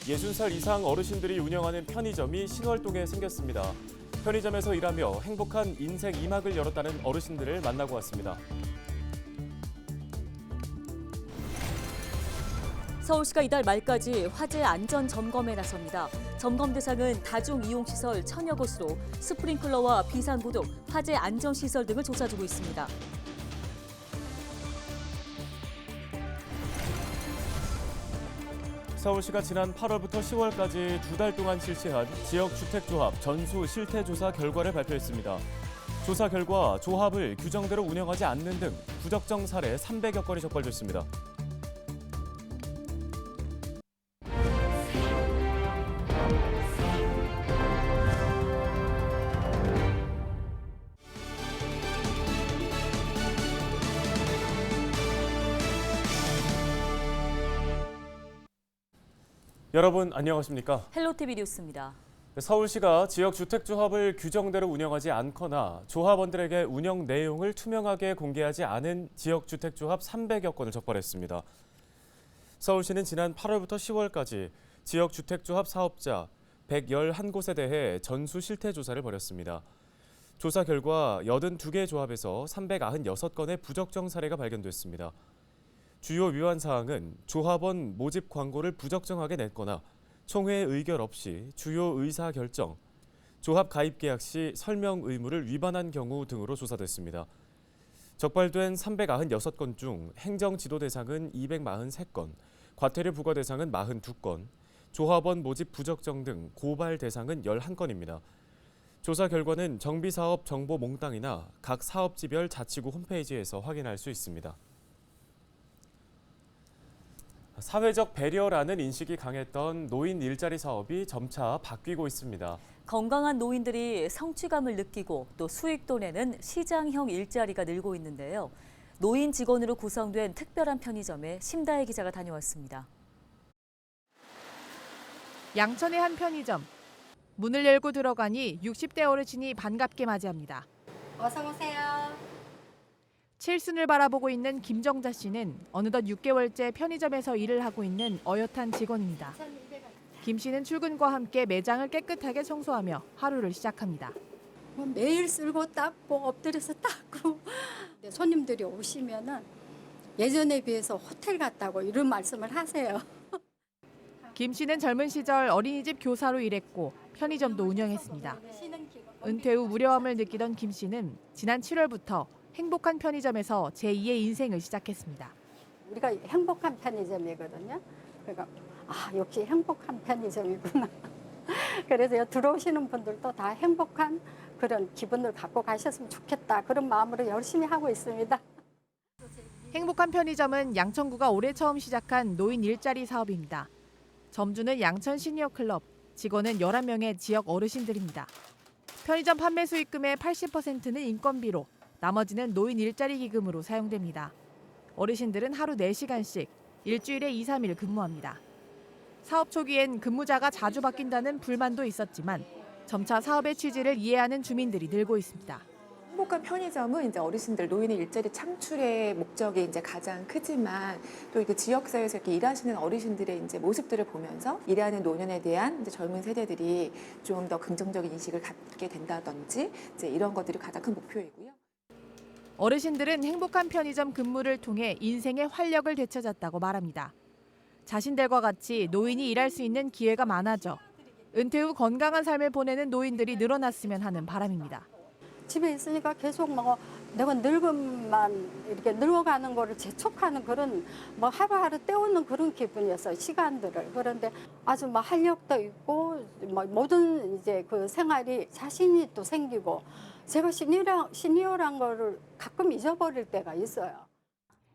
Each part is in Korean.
60살 이상 어르신들이 운영하는 편의점이 신월동에 생겼습니다. 편의점에서 일하며 행복한 인생 2막을 열었다는 어르신들을 만나고 왔습니다. 서울시가 이달 말까지 화재 안전 점검에 나섭니다. 점검 대상은 다중이용시설 1000여 곳으로 스프링클러와 비상구독, 화재 안전시설 등을 조사하고 있습니다. 서울시가 지난 8월부터 10월까지 2달 동안 실시한 지역주택조합 전수 실태조사 결과를 발표했습니다. 조사 결과 조합을 규정대로 운영하지 않는 등 부적정 사례 300여 건이 적발됐습니다. 여러분 안녕하십니까? 헬로티비 뉴스입니다. 서울시가 지역주택조합을 규정대로 운영하지 않거나 조합원들에게 운영 내용을 투명하게 공개하지 않은 지역주택조합 300여 건을 적발했습니다. 서울시는 지난 8월부터 10월까지 지역주택조합 사업자 111곳에 대해 전수 실태조사를 벌였습니다. 조사 결과 82개 조합에서 396건의 부적정 사례가 발견됐습니다. 주요 위반 사항은 조합원 모집 광고를 부적정하게 냈거나 총회 의결 없이 주요 의사 결정, 조합 가입 계약 시 설명 의무를 위반한 경우 등으로 조사됐습니다. 적발된 396건 중 행정 지도 대상은 243건, 과태료 부과 대상은 42건, 조합원 모집 부적정 등 고발 대상은 11건입니다. 조사 결과는 정비사업 정보 몽땅이나 각 사업지별 자치구 홈페이지에서 확인할 수 있습니다. 사회적 배려라는 인식이 강했던 노인 일자리 사업이 점차 바뀌고 있습니다. 건강한 노인들이 성취감을 느끼고 또 수익도 내는 시장형 일자리가 늘고 있는데요. 노인 직원으로 구성된 특별한 편의점에 심다혜 기자가 다녀왔습니다. 양천의 한 편의점. 문을 열고 들어가니 60대 어르신이 반갑게 맞이합니다. 어서 오세요. 칠순을 바라보고 있는 김정자 씨는 어느덧 6개월째 편의점에서 일을 하고 있는 어엿한 직원입니다. 김 씨는 출근과 함께 매장을 깨끗하게 청소하며 하루를 시작합니다. 매일 쓸고 닦고 엎드려서 닦고 손님들이 오시면은 예전에 비해서 호텔 같다고 이런 말씀을 하세요. 김 씨는 젊은 시절 어린이집 교사로 일했고 편의점도 운영했습니다. 은퇴 후 무료함을 느끼던 김 씨는 지난 7월부터 행복한 편의점에서 제2의 인생을 시작했습니다. 우리가 행복한 편의점이거든요. 그러니까 역시 행복한 편의점이구나. 그래서 들어오시는 분들도 다 행복한 그런 기분을 갖고 가셨으면 좋겠다. 그런 마음으로 열심히 하고 있습니다. 행복한 편의점은 양천구가 올해 처음 시작한 노인 일자리 사업입니다. 점주는 양천 시니어클럽, 직원은 11명의 지역 어르신들입니다. 편의점 판매 수익금의 80%는 인건비로, 나머지는 노인 일자리 기금으로 사용됩니다. 어르신들은 하루 4시간씩 일주일에 2, 3일 근무합니다. 사업 초기엔 근무자가 자주 바뀐다는 불만도 있었지만 점차 사업의 취지를 이해하는 주민들이 늘고 있습니다. 행복한 편의점은 이제 어르신들 노인의 일자리 창출의 목적이 이제 가장 크지만 또 이렇게 지역사회에서 이렇게 일하시는 어르신들의 이제 모습들을 보면서 일하는 노년에 대한 이제 젊은 세대들이 좀 더 긍정적인 인식을 갖게 된다든지 이제 이런 것들이 가장 큰 목표이고요. 어르신들은 행복한 편의점 근무를 통해 인생의 활력을 되찾았다고 말합니다. 자신들과 같이 노인이 일할 수 있는 기회가 많아져 은퇴 후 건강한 삶을 보내는 노인들이 늘어났으면 하는 바람입니다. 집에 있으니까 계속 내가 늙음만 이렇게 늙어가는 거를 재촉하는 그런 하루하루 때우는 그런 기분이었어요. 시간들을. 그런데 아주 활력도 있고 모든 이제 그 생활이 자신이 또 생기고 제가 시니어란 거를 가끔 잊어버릴 때가 있어요.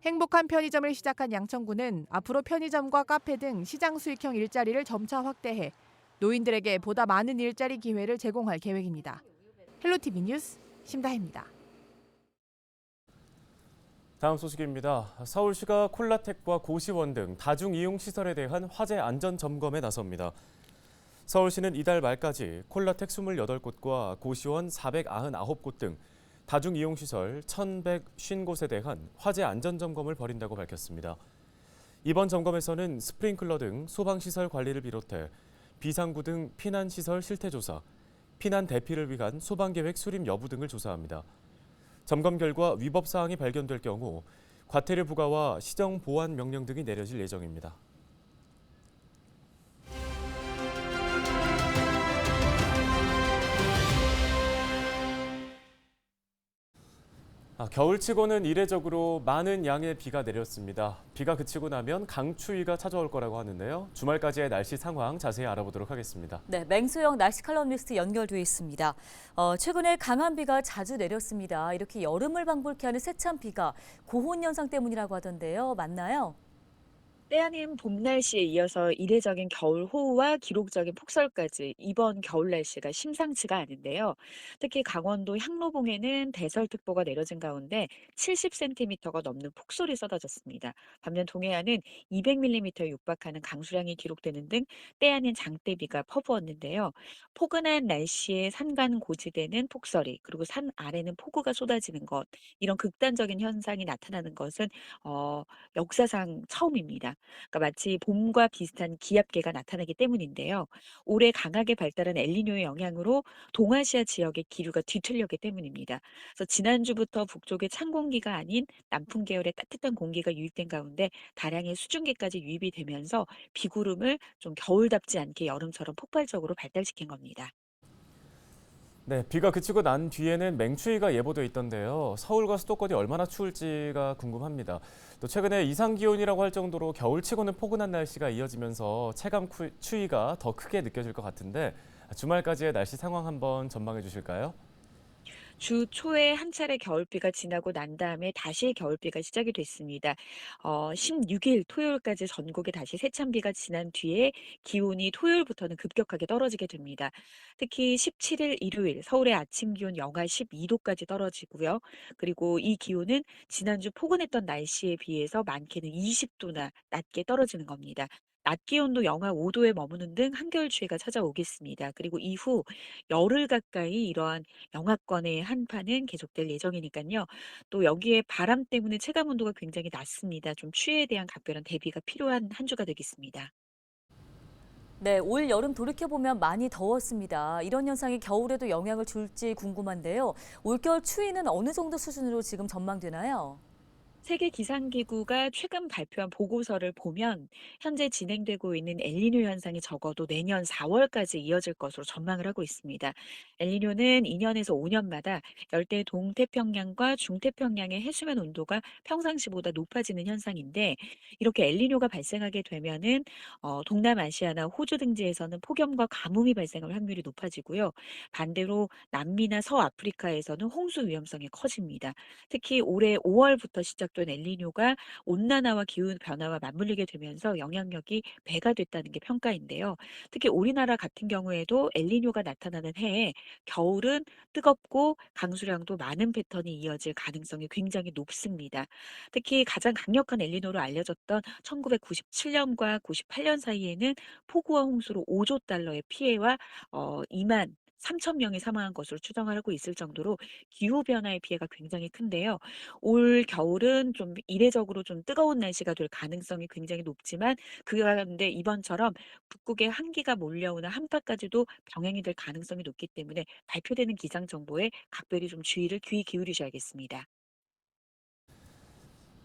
행복한 편의점을 시작한 양천구는 앞으로 편의점과 카페 등 시장 수익형 일자리를 점차 확대해 노인들에게 보다 많은 일자리 기회를 제공할 계획입니다. 헬로티비 뉴스 심다혜입니다. 다음 소식입니다. 서울시가 콜라텍과 고시원 등 다중이용시설에 대한 화재 안전 점검에 나섭니다. 서울시는 이달 말까지 콜라텍 28곳과 고시원 499곳 등 다중이용시설 1,150곳에 대한 화재 안전점검을 벌인다고 밝혔습니다. 이번 점검에서는 스프링클러 등 소방시설 관리를 비롯해 비상구 등 피난시설 실태조사, 피난 대피를 위한 소방계획 수립 여부 등을 조사합니다. 점검 결과 위법 사항이 발견될 경우 과태료 부과와 시정 보완 명령 등이 내려질 예정입니다. 겨울치고는 이례적으로 많은 양의 비가 내렸습니다. 비가 그치고 나면 강추위가 찾아올 거라고 하는데요. 주말까지의 날씨 상황 자세히 알아보도록 하겠습니다. 네, 맹소영 날씨 칼럼니스트 연결돼 있습니다. 최근에 강한 비가 자주 내렸습니다. 이렇게 여름을 방불케 하는 세찬 비가 고온 현상 때문이라고 하던데요. 맞나요? 때아닌 봄 날씨에 이어서 이례적인 겨울 호우와 기록적인 폭설까지 이번 겨울 날씨가 심상치가 않은데요. 특히 강원도 향로봉에는 대설특보가 내려진 가운데 70cm가 넘는 폭설이 쏟아졌습니다. 반면 동해안은 200mm에 육박하는 강수량이 기록되는 등 때아닌 장대비가 퍼부었는데요. 포근한 날씨에 산간 고지대는 폭설이, 그리고 산 아래는 폭우가 쏟아지는 것, 이런 극단적인 현상이 나타나는 것은 역사상 처음입니다. 그러니까 마치 봄과 비슷한 기압계가 나타나기 때문인데요. 올해 강하게 발달한 엘니뇨의 영향으로 동아시아 지역의 기류가 뒤틀렸기 때문입니다. 그래서 지난주부터 북쪽에 찬 공기가 아닌 남풍 계열의 따뜻한 공기가 유입된 가운데 다량의 수증기까지 유입이 되면서 비구름을 좀 겨울답지 않게 여름처럼 폭발적으로 발달시킨 겁니다. 네, 비가 그치고 난 뒤에는 맹추위가 예보돼 있던데요. 서울과 수도권이 얼마나 추울지가 궁금합니다. 또 최근에 이상 기온이라고 할 정도로 겨울치고는 포근한 날씨가 이어지면서 체감 추위가 더 크게 느껴질 것 같은데 주말까지의 날씨 상황 한번 전망해 주실까요? 주 초에 한 차례 겨울비가 지나고 난 다음에 다시 겨울비가 시작이 됐습니다. 16일 토요일까지 전국에 다시 세찬비가 지난 뒤에 기온이 토요일부터는 급격하게 떨어지게 됩니다. 특히 17일 일요일 서울의 아침 기온 영하 12도까지 떨어지고요. 그리고 이 기온은 지난주 포근했던 날씨에 비해서 많게는 20도나 낮게 떨어지는 겁니다. 낮 기온도 영하 5도에 머무는 등 한겨울 추위가 찾아오겠습니다. 그리고 이후 열흘 가까이 이러한 영하권의 한파는 계속될 예정이니까요. 또 여기에 바람 때문에 체감 온도가 굉장히 낮습니다. 좀 추위에 대한 각별한 대비가 필요한 한 주가 되겠습니다. 네, 올 여름 돌이켜보면 많이 더웠습니다. 이런 현상이 겨울에도 영향을 줄지 궁금한데요. 올겨울 추위는 어느 정도 수준으로 지금 전망되나요? 세계 기상기구가 최근 발표한 보고서를 보면 현재 진행되고 있는 엘니뇨 현상이 적어도 내년 4월까지 이어질 것으로 전망을 하고 있습니다. 엘니뇨는 2년에서 5년마다 열대 동태평양과 중태평양의 해수면 온도가 평상시보다 높아지는 현상인데, 이렇게 엘니뇨가 발생하게 되면은 동남아시아나 호주 등지에서는 폭염과 가뭄이 발생할 확률이 높아지고요. 반대로 남미나 서아프리카에서는 홍수 위험성이 커집니다. 특히 올해 5월부터 시작된 엘니뇨가 온난화와 기후 변화와 맞물리게 되면서 영향력이 배가 됐다는 게 평가인데요. 특히 우리나라 같은 경우에도 엘니뇨가 나타나는 해에 겨울은 뜨겁고 강수량도 많은 패턴이 이어질 가능성이 굉장히 높습니다. 특히 가장 강력한 엘니뇨로 알려졌던 1997년과 98년 사이에는 폭우와 홍수로 5조 달러의 피해와 2만 3천 명이 사망한 것으로 추정하고 있을 정도로 기후변화의 피해가 굉장히 큰데요. 올 겨울은 좀 이례적으로 좀 뜨거운 날씨가 될 가능성이 굉장히 높지만 그 가운데 이번처럼 북극의 한기가 몰려오는 한파까지도 병행이 될 가능성이 높기 때문에 발표되는 기상 정보에 각별히 좀 주의를 귀 기울이셔야겠습니다.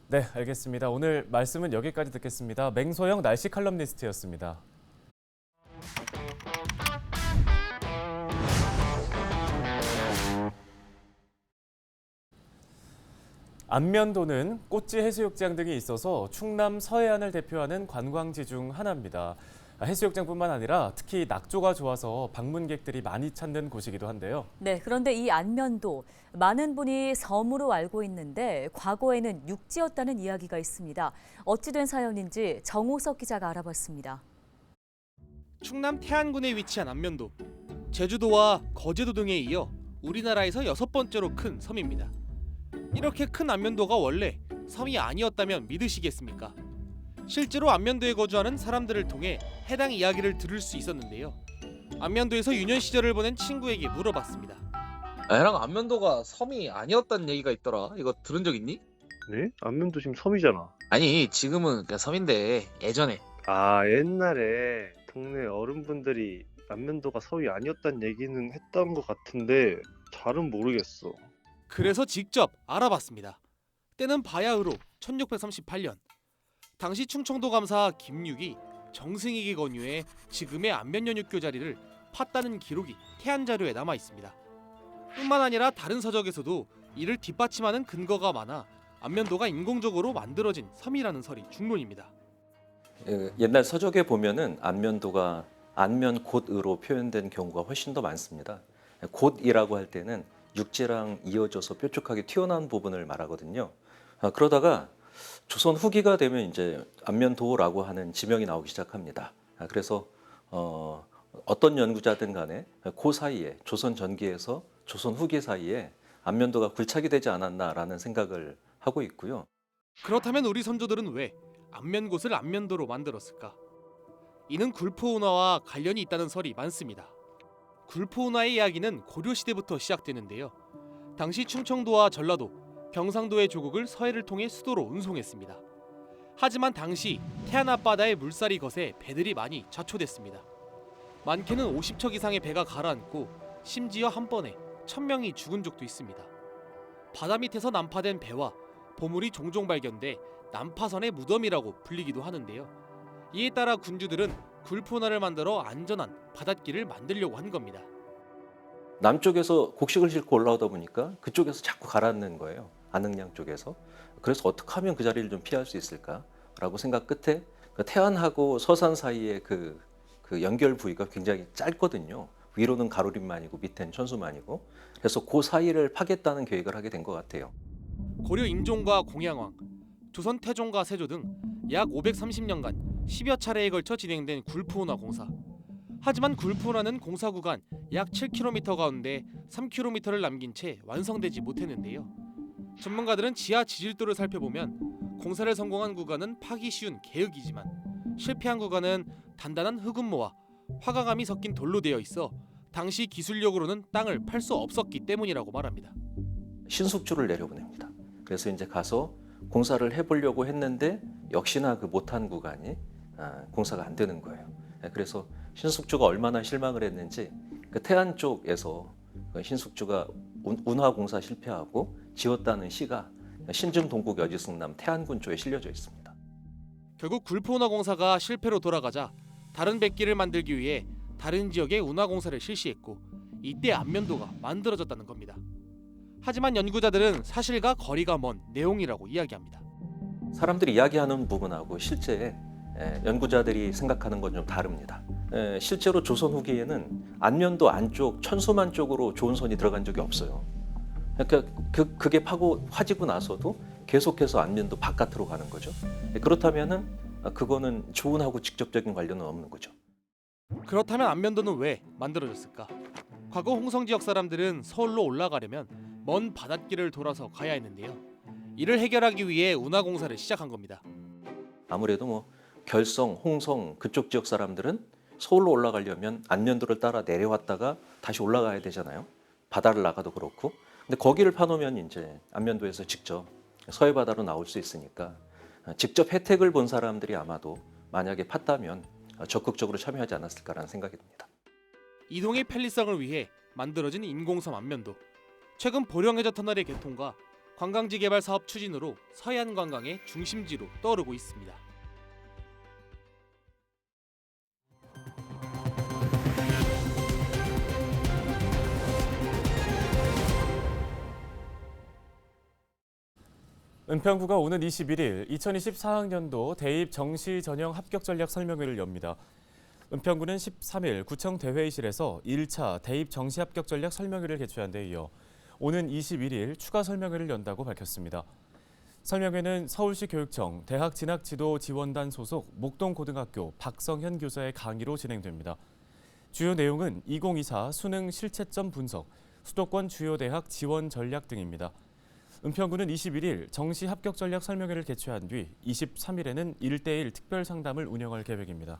네, 알겠습니다. 오늘 말씀은 여기까지 듣겠습니다. 맹소영 날씨 칼럼니스트였습니다. 안면도는 꽃지 해수욕장 등이 있어서 충남 서해안을 대표하는 관광지 중 하나입니다. 해수욕장뿐만 아니라 특히 낙조가 좋아서 방문객들이 많이 찾는 곳이기도 한데요. 네, 그런데 이 안면도 많은 분이 섬으로 알고 있는데 과거에는 육지였다는 이야기가 있습니다. 어찌된 사연인지 정호석 기자가 알아봤습니다. 충남 태안군에 위치한 안면도. 제주도와 거제도 등에 이어 우리나라에서 6번째로 큰 섬입니다. 이렇게 큰 안면도가 원래 섬이 아니었다면 믿으시겠습니까? 실제로 안면도에 거주하는 사람들을 통해 해당 이야기를 들을 수 있었는데요. 안면도에서 유년 시절을 보낸 친구에게 물어봤습니다. 애랑 안면도가 섬이 아니었다는 얘기가 있더라. 이거 들은 적 있니? 네? 안면도 지금 섬이잖아. 아니, 지금은 그냥 섬인데 예전에. 아, 옛날에 동네 어른분들이 안면도가 서위 아니었다는 얘기는 했던 것 같은데 잘은 모르겠어. 그래서 직접 알아봤습니다. 때는 바야흐로 1638년. 당시 충청도 감사 김육이 정승익이 권유해 지금의 안면연육교 자리를 팠다는 기록이 태안 자료에 남아 있습니다. 뿐만 아니라 다른 서적에서도 이를 뒷받침하는 근거가 많아 안면도가 인공적으로 만들어진 섬이라는 설이 중론입니다. 옛날 서적에 보면은 안면도가 안면 곧으로 표현된 경우가 훨씬 더 많습니다. 곧이라고 할 때는 육지랑 이어져서 뾰족하게 튀어나온 부분을 말하거든요. 그러다가 조선 후기가 되면 이제 안면도라고 하는 지명이 나오기 시작합니다. 그래서 어떤 연구자든 간에 그 사이에 조선 전기에서 조선 후기 사이에 안면도가 굴착이 되지 않았나라는 생각을 하고 있고요. 그렇다면 우리 선조들은 왜 안면곳을 안면도로 만들었을까? 이는 굴포운하와 관련이 있다는 설이 많습니다. 굴포운하의 이야기는 고려시대부터 시작되는데요. 당시 충청도와 전라도, 경상도의 조국을 서해를 통해 수도로 운송했습니다. 하지만 당시 태안 앞바다의 물살이 거세 배들이 많이 좌초됐습니다. 많게는 50척 이상의 배가 가라앉고 심지어 한 번에 1000명이 죽은 적도 있습니다. 바다 밑에서 난파된 배와 보물이 종종 발견돼 난파선의 무덤이라고 불리기도 하는데요. 이에 따라 군주들은 굴포운하를 만들어 안전한 바닷길을 만들려고 한 겁니다. 남쪽에서 곡식을 싣고 올라오다 보니까 그쪽에서 자꾸 가라앉는 거예요. 안흥량 쪽에서. 그래서 어떻게 하면 그 자리를 좀 피할 수 있을까라고 생각 끝에 그 태안하고 서산 사이의 그 연결 부위가 굉장히 짧거든요. 위로는 가로림만이고 밑에는 천수만이고. 그래서 그 사이를 파겠다는 계획을 하게 된 것 같아요. 고려 임종과 공양왕, 조선 태종과 세조 등 약 530년간 10여 차례에 걸쳐 진행된 굴포운하 공사. 하지만 굴포운하는 공사 구간 약 7km 가운데 3km를 남긴 채 완성되지 못했는데요. 전문가들은 지하 지질도를 살펴보면 공사를 성공한 구간은 파기 쉬운 개흙이지만 실패한 구간은 단단한 흙은모와 화가감이 섞인 돌로 되어 있어 당시 기술력으로는 땅을 팔 수 없었기 때문이라고 말합니다. 신숙주를 내려보냅니다. 그래서 이제 가서 공사를 해보려고 했는데 역시나 그 못한 구간이 공사가 안 되는 거예요. 그래서 신숙주가 얼마나 실망을 했는지 그 태안 쪽에서 신숙주가 운하 공사 실패하고 지었다는 시가 신증 동국 여지승남 태안군 쪽에 실려져 있습니다. 결국 굴포운하 공사가 실패로 돌아가자 다른 백기를 만들기 위해 다른 지역에 운하 공사를 실시했고 이때 안면도가 만들어졌다는 겁니다. 하지만 연구자들은 사실과 거리가 먼 내용이라고 이야기합니다. 사람들이 이야기하는 부분하고 실제 연구자들이 생각하는 건 좀 다릅니다. 실제로 조선 후기에는 안면도 안쪽 천수만 쪽으로 조은선이 들어간 적이 없어요. 그러니까 그게 파고 화지고 나서도 계속해서 안면도 바깥으로 가는 거죠. 그렇다면은 그거는 조은하고 직접적인 관련은 없는 거죠. 그렇다면 안면도는 왜 만들어졌을까? 과거 홍성 지역 사람들은 서울로 올라가려면 먼 바닷길을 돌아서 가야 했는데요. 이를 해결하기 위해 운하 공사를 시작한 겁니다. 아무래도 뭐 결성, 홍성 그쪽 지역 사람들은 서울로 올라가려면 안면도를 따라 내려왔다가 다시 올라가야 되잖아요. 바다를 나가도 그렇고. 근데 거기를 파놓으면 이제 안면도에서 직접 서해 바다로 나올 수 있으니까 직접 혜택을 본 사람들이 아마도 만약에 팠다면 적극적으로 참여하지 않았을까라는 생각이 듭니다. 이동의 편리성을 위해 만들어진 인공섬 안면도. 최근 보령해저 터널의 개통과 관광지 개발 사업 추진으로 서해안 관광의 중심지로 떠오르고 있습니다. 은평구가 오는 21일 2024학년도 대입 정시 전형 합격 전략 설명회를 엽니다. 은평구는 13일 구청 대회의실에서 1차 대입 정시 합격 전략 설명회를 개최한 데 이어 오는 21일 추가 설명회를 연다고 밝혔습니다. 설명회는 서울시 교육청 대학진학지도지원단 소속 목동고등학교 박성현 교사의 강의로 진행됩니다. 주요 내용은 2024 수능 실채점 분석, 수도권 주요 대학 지원 전략 등입니다. 은평구는 21일 정시 합격 전략 설명회를 개최한 뒤 23일에는 1대1 특별 상담을 운영할 계획입니다.